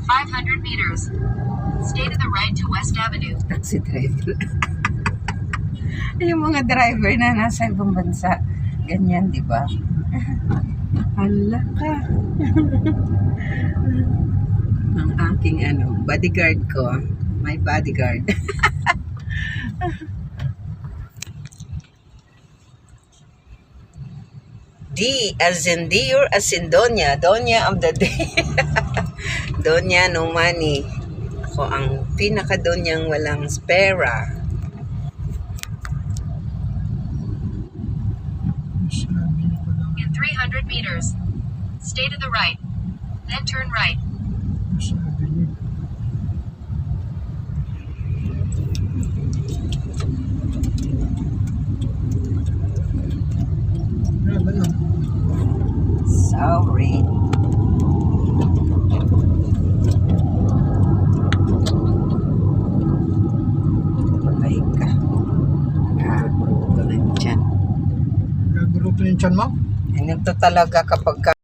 500 meters. Stay to the right to West Avenue. Taxi driver. Yung mga driver na nasa ibang bansa, ganyan, di ba? Hala ka. Ang aking bodyguard ko. My bodyguard. D as in Dior as in Donya. Donya of the day. Donya no money. Ako ang pinaka-donyang walang spera. In 300 meters. Stay to the right. Then turn right. Sorry. Patay ka. Nagagruto na yung tiyan. Nagagruto yung tiyan mo? Ganito talaga kapag